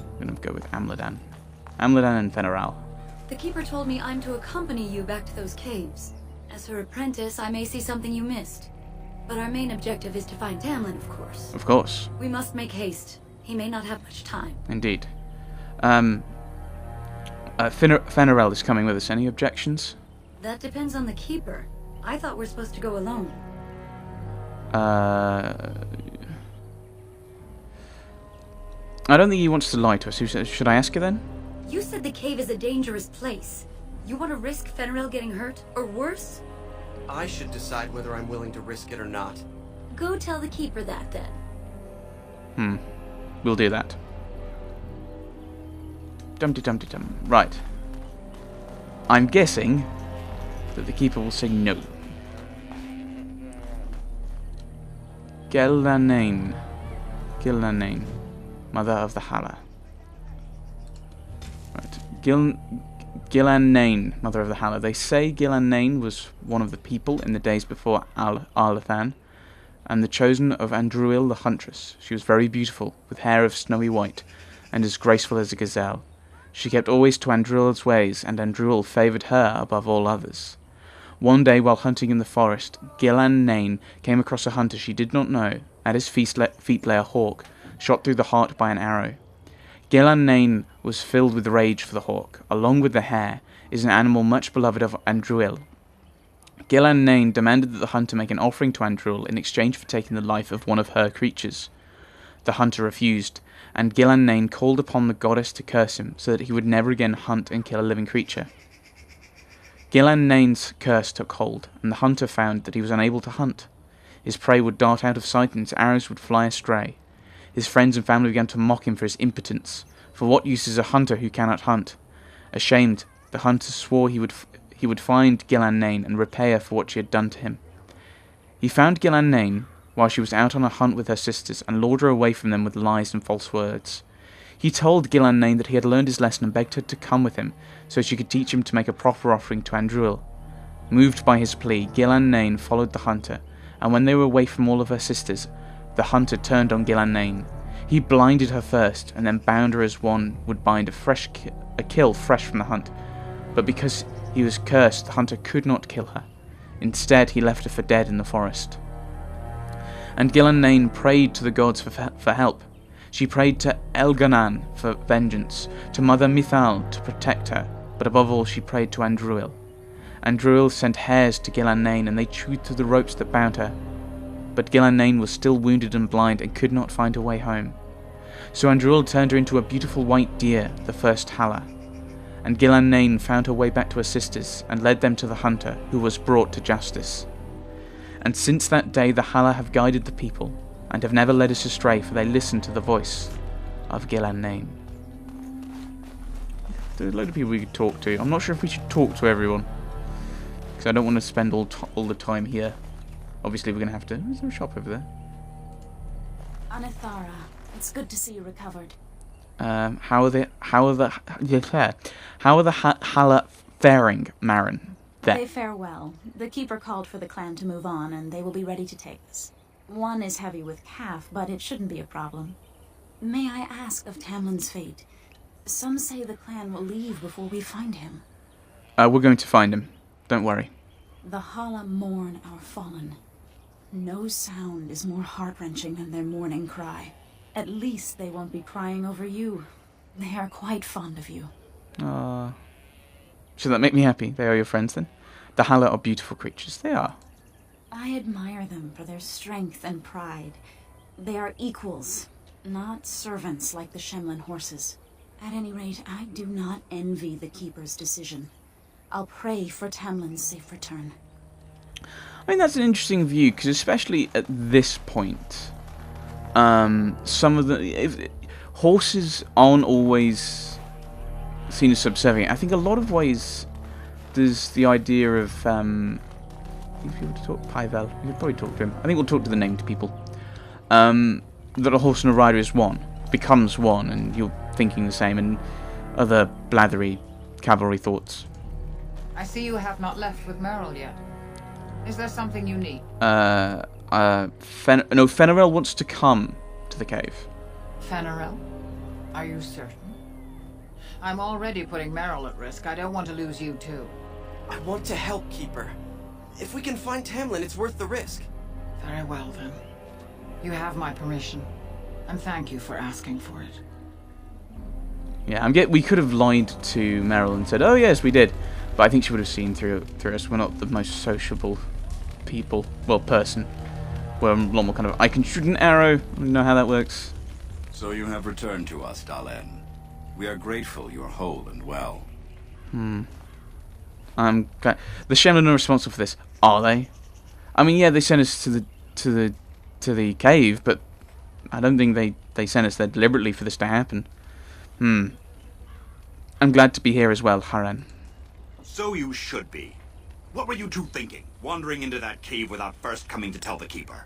I'm going to go with Amladan. Amladan and Feneral. The Keeper told me I'm to accompany you back to those caves. As her apprentice, I may see something you missed. But our main objective is to find Tamlen, of course. Of course. We must make haste. He may not have much time. Indeed. Fenerel is coming with us. Any objections? That depends on the Keeper. I thought we're supposed to go alone. I don't think he wants to lie to us. Should I ask her then? You said the cave is a dangerous place. You want to risk Fenerel getting hurt, or worse? I should decide whether I'm willing to risk it or not. Go tell the Keeper that, then. We'll do that. Dum-de-dum-de-dum. Right. I'm guessing that the Keeper will say no. Gillanane. Gillanane. Mother of the Hala. Right. Gillanane, Mother of the Hala. They say Gillanane was one of the people in the days before Arlathan, and the chosen of Andruil the Huntress. She was very beautiful, with hair of snowy white, and as graceful as a gazelle. She kept always to Andruil's ways, and Andruil favoured her above all others. One day, while hunting in the forest, Gillanane came across a hunter she did not know. At his feet lay a hawk, shot through the heart by an arrow. Gillanane was filled with rage for the hawk. Along with the hare is an animal much beloved of Andruil. Gillanane demanded that the hunter make an offering to Andruil in exchange for taking the life of one of her creatures. The hunter refused, and Gillanane called upon the goddess to curse him so that he would never again hunt and kill a living creature. Gillanane's curse took hold, and the hunter found that he was unable to hunt. His prey would dart out of sight and his arrows would fly astray. His friends and family began to mock him for his impotence. For what use is a hunter who cannot hunt? Ashamed, the hunter swore he would find Gillanane and repay her for what she had done to him. He found Gillanane while she was out on a hunt with her sisters and lured her away from them with lies and false words. He told Gillanane that he had learned his lesson and begged her to come with him so she could teach him to make a proper offering to Andruil. Moved by his plea, Gillanane followed the hunter, and when they were away from all of her sisters, the hunter turned on Gillanane. He blinded her first, and then bound her as one would bind a kill fresh from the hunt. But because he was cursed, the hunter could not kill her. Instead, he left her for dead in the forest. And Gillanane prayed to the gods for help. She prayed to Elganan for vengeance, to Mother Mithal to protect her, but above all she prayed to Andruil. Andruil sent hares to Gillanane, and they chewed through the ropes that bound her. But Gillanane was still wounded and blind and could not find her way home. So Andruil turned her into a beautiful white deer, the first Hala. And Gillanane found her way back to her sisters and led them to the hunter, who was brought to justice. And since that day the Hala have guided the people, and have never led us astray, for they listened to the voice of Gillanane. There's a load of people we could talk to. I'm not sure if we should talk to everyone, because I don't want to spend all the time here. Obviously we're going to have to... There's a shop over there. Anithara, it's good to see you recovered. How are the Hala faring, Marin? There. They fare well. The Keeper called for the clan to move on, and they will be ready to take us. One is heavy with calf, but it shouldn't be a problem. May I ask of Tamlen's fate? Some say the clan will leave before we find him. We're going to find him. Don't worry. The Hala mourn our fallen. No sound is more heart-wrenching than their mourning cry. At least they won't be crying over you. They are quite fond of you. Should that make me happy? They are your friends, then? The Hala are beautiful creatures. They are. I admire them for their strength and pride. They are equals, not servants like the Shemlin horses. At any rate, I do not envy the Keeper's decision. I'll pray for Tamlin's safe return. I mean, that's an interesting view, because especially at this point, some of the... horses aren't always seen as subservient. I think a lot of ways there's the idea of... if you were to talk Pyvel, we could probably talk to him. I think we'll talk to the named people. That a horse and a rider is one, becomes one, and you're thinking the same, and other blathery cavalry thoughts. I see you have not left with Merrill yet. Is there something you need? Fenerel wants to come to the cave. Fenerel? Are you certain? I'm already putting Meryl at risk. I don't want to lose you too. I want to help, Keeper. If we can find Tamlen, it's worth the risk. Very well then. You have my permission. And thank you for asking for it. Yeah, we could have lied to Meryl and said, "Oh yes, we did," but I think she would have seen through us. We're not the most sociable people. Well, person. We're a lot more kind of. I can shoot an arrow. I don't know how that works. So you have returned to us, Dalen. We are grateful you are whole and well. I'm glad. The Shemlin are responsible for this, are they? I mean, yeah, they sent us to the cave, but I don't think they sent us there deliberately for this to happen. I'm glad to be here as well, Haran. So you should be. What were you two thinking, wandering into that cave without first coming to tell the Keeper?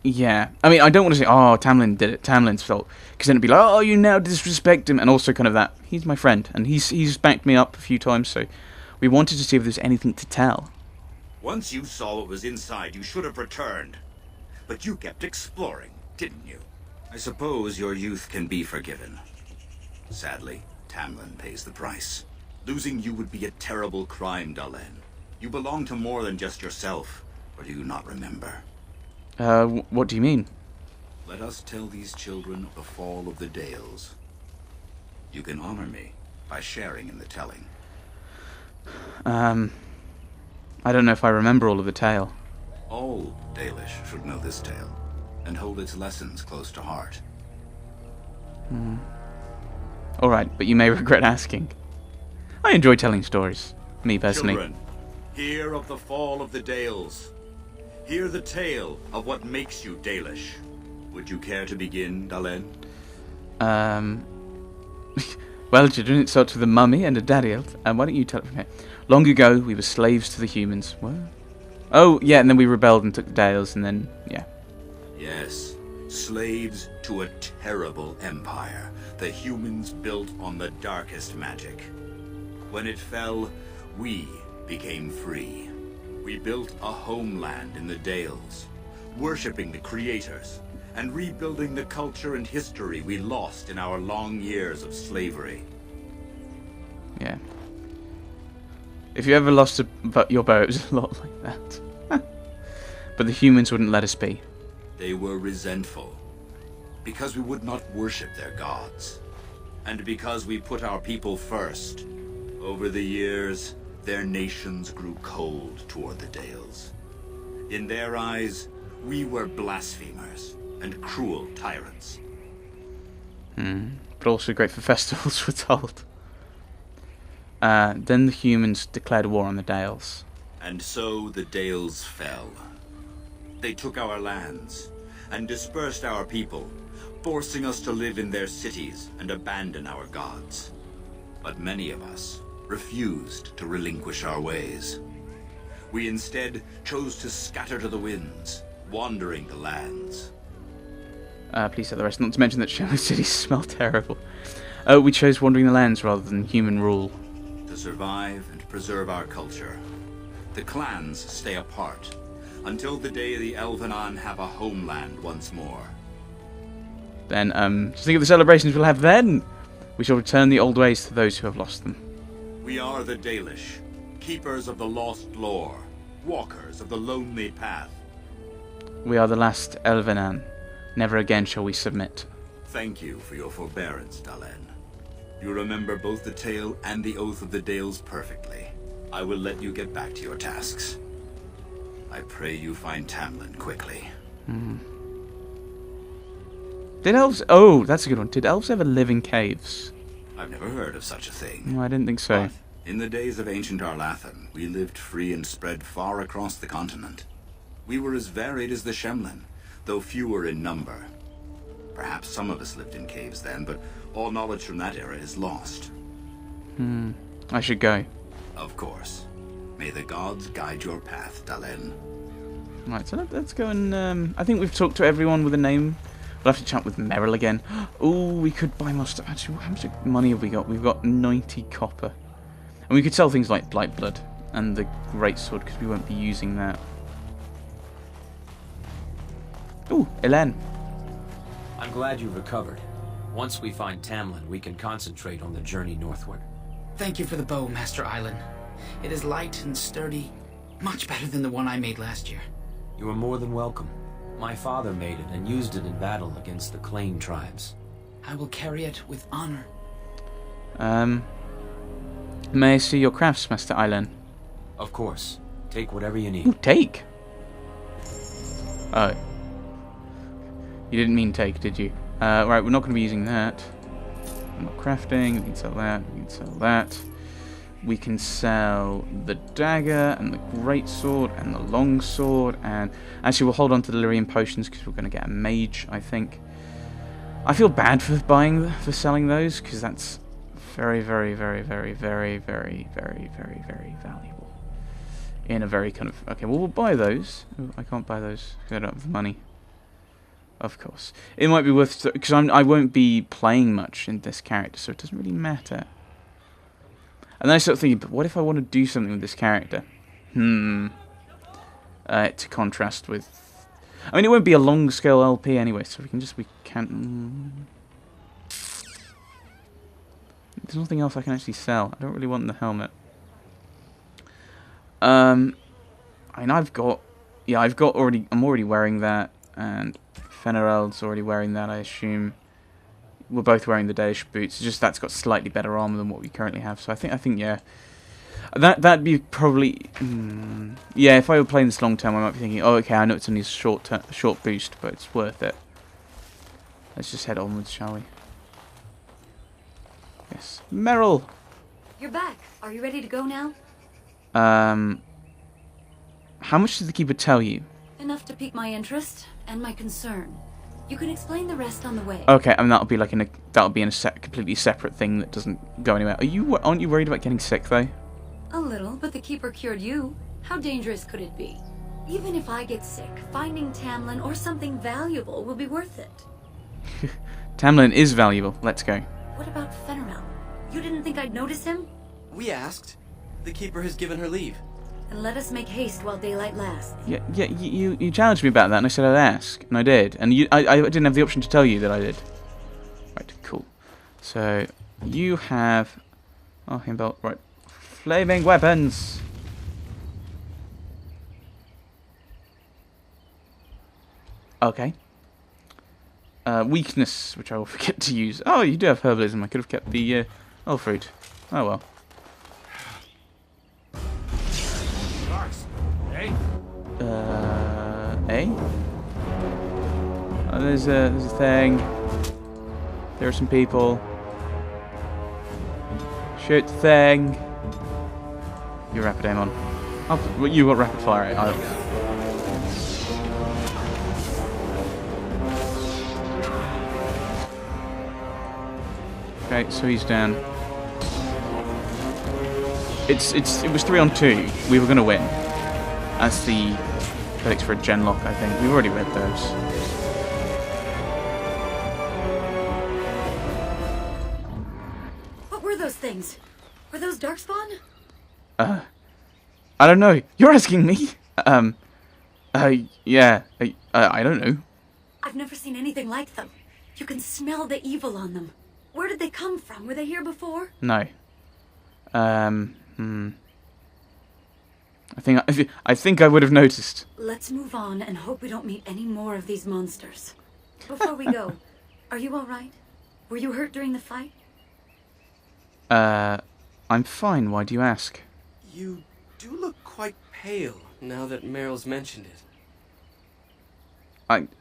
Yeah. I mean, I don't want to say, "Oh, Tamlen did it, Tamlen's fault," because then it'd be like, "Oh, you now disrespect him," and also kind of that, he's my friend, and he's backed me up a few times, so we wanted to see if there's anything to tell. Once you saw what was inside, you should have returned. But you kept exploring, didn't you? I suppose your youth can be forgiven. Sadly, Tamlen pays the price. Losing you would be a terrible crime, Dalen. You belong to more than just yourself, or do you not remember? What do you mean? Let us tell these children of the fall of the Dales. You can honor me by sharing in the telling. I don't know if I remember all of the tale. All Dalish should know this tale, and hold its lessons close to heart. Alright, but you may regret asking. I enjoy telling stories, me personally. Children, hear of the fall of the Dales. Hear the tale of what makes you Dalish. Would you care to begin, Dalen? Well, children, it starts with a mummy and a daddy elf. Why don't you tell it from here? Long ago, we were slaves to the humans. What? Oh, yeah, and then we rebelled and took the Dales, and then, yeah. Yes, slaves to a terrible empire the humans built on the darkest magic. When it fell, we became free. We built a homeland in the Dales, worshipping the creators, and rebuilding the culture and history we lost in our long years of slavery. Yeah. If you ever lost your bow, it was a lot like that. But the humans wouldn't let us be. They were resentful, because we would not worship their gods, and because we put our people first. Over the years, their nations grew cold toward the Dales. In their eyes, we were blasphemers and cruel tyrants. But also great for festivals, we're told. Then the humans declared war on the Dales. And so the Dales fell. They took our lands and dispersed our people, forcing us to live in their cities and abandon our gods. But many of us refused to relinquish our ways. We instead chose to scatter to the winds, wandering the lands. Please tell the rest, not to mention that Shadow cities smell terrible. We chose wandering the lands rather than human rule. To survive and preserve our culture, the clans stay apart, until the day the Elvenon have a homeland once more. Then, just think of the celebrations we'll have then! We shall return the old ways to those who have lost them. We are the Dalish, keepers of the lost lore, walkers of the lonely path. We are the last Elvenan. Never again shall we submit. Thank you for your forbearance, Dalen. You remember both the tale and the Oath of the Dales perfectly. I will let you get back to your tasks. I pray you find Tamlen quickly. Did elves... Oh, that's a good one. Did elves ever live in caves? I've never heard of such a thing. No, I didn't think so. But in the days of ancient Arlathan, we lived free and spread far across the continent. We were as varied as the Shemlin, though fewer in number. Perhaps some of us lived in caves then, but all knowledge from that era is lost. I should go. Of course. May the gods guide your path, Dalen. Right, so let's go and... I think we've talked to everyone with a name. We'll have to chat with Meryl again. Oh, we could buy more stuff. Actually, how much money have we got? We've got 90 copper. And we could sell things like Blight Blood and the Great Sword, because we won't be using that. Ooh, Elen. I'm glad you recovered. Once we find Tamlen, we can concentrate on the journey northward. Thank you for the bow, Master Island. It is light and sturdy, much better than the one I made last year. You are more than welcome. My father made it and used it in battle against the Clane tribes. I will carry it with honor. May I see your crafts, Master Island? Of course. Take whatever you need. Ooh, take? Oh. You didn't mean take, did you? Right, we're not going to be using that. We're not crafting. We can sell that. We can sell that. We can sell the dagger and the greatsword and the longsword. And actually, we'll hold on to the lyrium potions because we're going to get a mage, I think. I feel bad for selling those because that's very, very, very, very, very, very, very, very, very valuable. In a very kind of... Okay, well, we'll buy those. Oh, I can't buy those because I don't have the money. Of course. It might be worth... Because I won't be playing much in this character, so it doesn't really matter. And then I start thinking, but what if I want to do something with this character? To contrast with... I mean, it won't be a long-scale LP anyway, so we can't... There's nothing else I can actually sell. I don't really want the helmet. I mean, I'm already wearing that, and Fenerald's already wearing that, I assume. We're both wearing the Dalish boots. It's just that's got slightly better armor than what we currently have. So I think yeah, that'd be probably yeah. If I were playing this long term, I might be thinking, oh, okay, I know it's only a short boost, but it's worth it. Let's just head onwards, shall we? Yes, Meryl. You're back. Are you ready to go now? How much did the keeper tell you? Enough to pique my interest and my concern. You can explain the rest on the way. Okay, and that'll be like completely separate thing that doesn't go anywhere. Aren't you worried about getting sick though? A little, but the keeper cured you. How dangerous could it be? Even if I get sick, finding Tamlen or something valuable will be worth it. Tamlen is valuable. Let's go. What about Fenerald? You didn't think I'd notice him? We asked. The keeper has given her leave. And let us make haste while daylight lasts. Yeah. You challenged me about that, and I said I'd ask, and I did, and I didn't have the option to tell you that I did. Right, cool. So you have arcane belt, right? Flaming weapons. Okay. Weakness, which I will forget to use. Oh, you do have herbalism. I could have kept the fruit. Oh well. Oh, there's a thing. There are some people. Shoot the thing. You rapid aim on. Oh, you got rapid fire. Okay, so he's down. It was 3 on 2. We were gonna win. That's the predicts for a genlock, I think. We've already read those. What were those things? Were those darkspawn? I don't know. You're asking me? Yeah. I don't know. I've never seen anything like them. You can smell the evil on them. Where did they come from? Were they here before? No. I think I would have noticed. Let's move on and hope we don't meet any more of these monsters. Before we go, are you all right? Were you hurt during the fight? I'm fine. Why do you ask? You do look quite pale now that Meryl's mentioned it.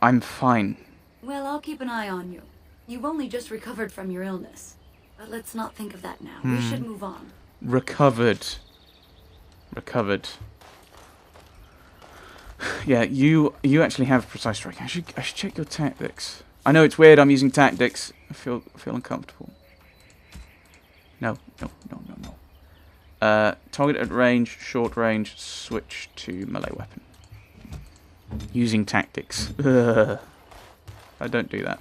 I'm fine. Well, I'll keep an eye on you. You've only just recovered from your illness. But let's not think of that now. We should move on. Recovered. Yeah, you actually have precise strike. I should check your tactics. I know it's weird. I'm using tactics. I feel uncomfortable. No. Target at range, short range, switch to melee weapon. Using tactics. Ugh. I don't do that.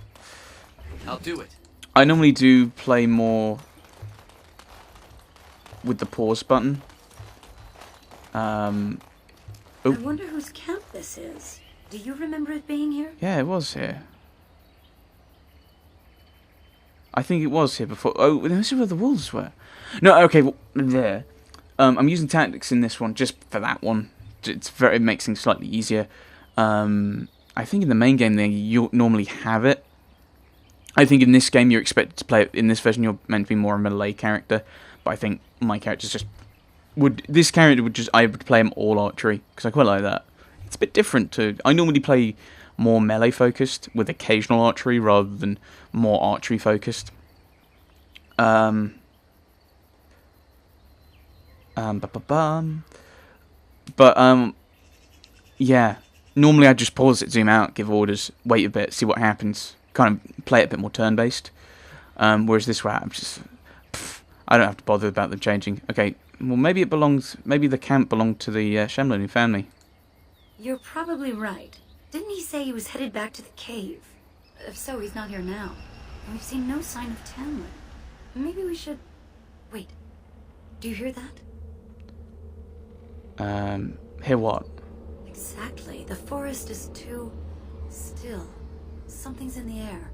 I'll do it. I normally do play more with the pause button. I wonder whose camp this is. Do you remember it being here? Yeah, it was here. I think it was here before. Oh, this is where the wolves were. No, okay, well, there. I'm using tactics in this one just for that one. It makes things slightly easier. I think in the main game you normally have it. I think in this game you're expected to play it. In this version you're meant to be more a melee character, but I think my character's just this character would I would play him all archery because I quite like that. It's a bit different to I normally play more melee focused with occasional archery rather than more archery focused. Yeah. Normally I just pause it, zoom out, give orders, wait a bit, see what happens. Kind of play it a bit more turn-based. Whereas this way, I don't have to bother about them changing. Okay, well maybe the camp belonged to the Shemlin who found me. You're probably right. Didn't he say he was headed back to the cave? If so, he's not here now. And we've seen no sign of Tamlen. Maybe we should... Wait. Do you hear that? Hear what? Exactly. The forest is too... still. Something's in the air.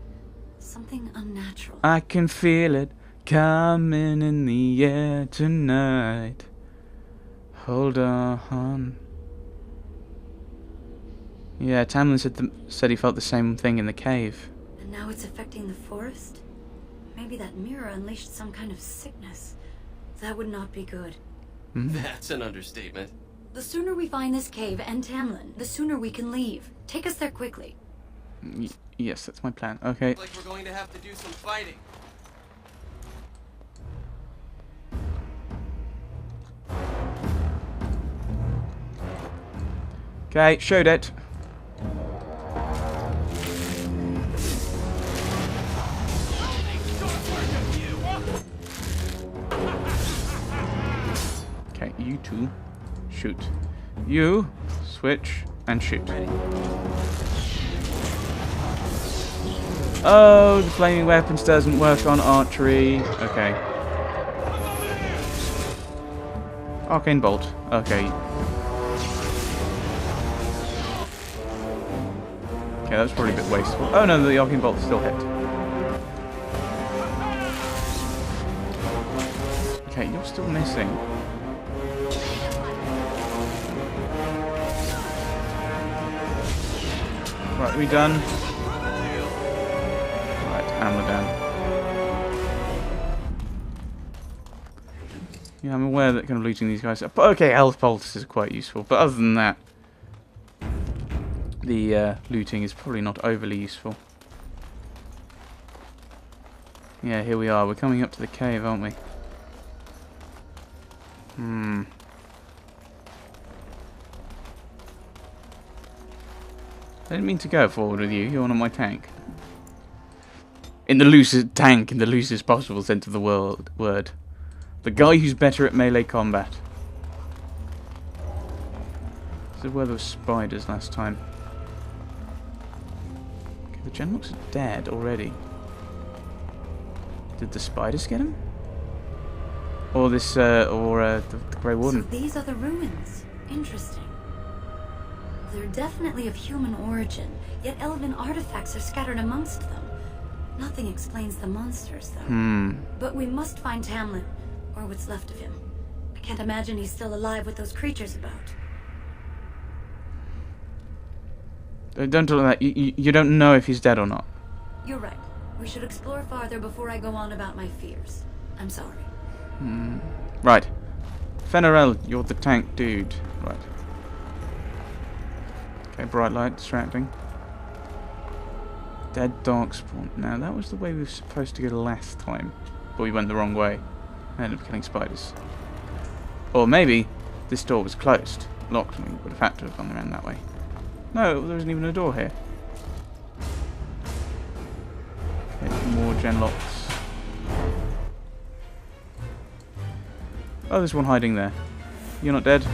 Something unnatural. I can feel it coming in the air tonight. Hold on. Yeah, Tamlen said he felt the same thing in the cave. And now it's affecting the forest? Maybe that mirror unleashed some kind of sickness. That would not be good. That's an understatement. The sooner we find this cave and Tamlen, the sooner we can leave. Take us there quickly. Yes, that's my plan. Okay. Like we're going to have to do some fighting. Okay, showed it. Okay, you two, shoot. You, switch, and shoot. Oh, the flaming weapons doesn't work on archery. Okay. Arcane bolt. Okay. Okay, that's probably a bit wasteful. Oh no, the arcane bolt still hit. Okay, you're still missing. Right, are we done? Right, and we're done. Yeah, I'm aware that kind of looting these guys up. But okay, health poultices are quite useful. But other than that, the looting is probably not overly useful. Yeah, here we are. We're coming up to the cave, aren't we? I didn't mean to go forward with you. You're on my tank. In the loosest possible sense of the word. The guy who's better at melee combat. This is where there were spiders last time. Okay, the Genlocks are dead already. Did the spiders get him? Or this, the Grey Warden? So these are the ruins. Interesting. They're definitely of human origin, yet elven artifacts are scattered amongst them. Nothing explains the monsters, though. But we must find Tamlen, or what's left of him. I can't imagine he's still alive with those creatures about. Don't do that. You don't know if he's dead or not. You're right. We should explore farther before I go on about my fears. I'm sorry. Right. Fenarel, you're the tank dude. Right. Okay, bright light, distracting. Dead dark spawn. Now, that was the way we were supposed to go last time. But we went the wrong way. I ended up killing spiders. Or maybe this door was closed. Locked, and we would have had to have gone around that way. No, there isn't even a door here. Okay, more genlocks. Oh, there's one hiding there. You're not dead?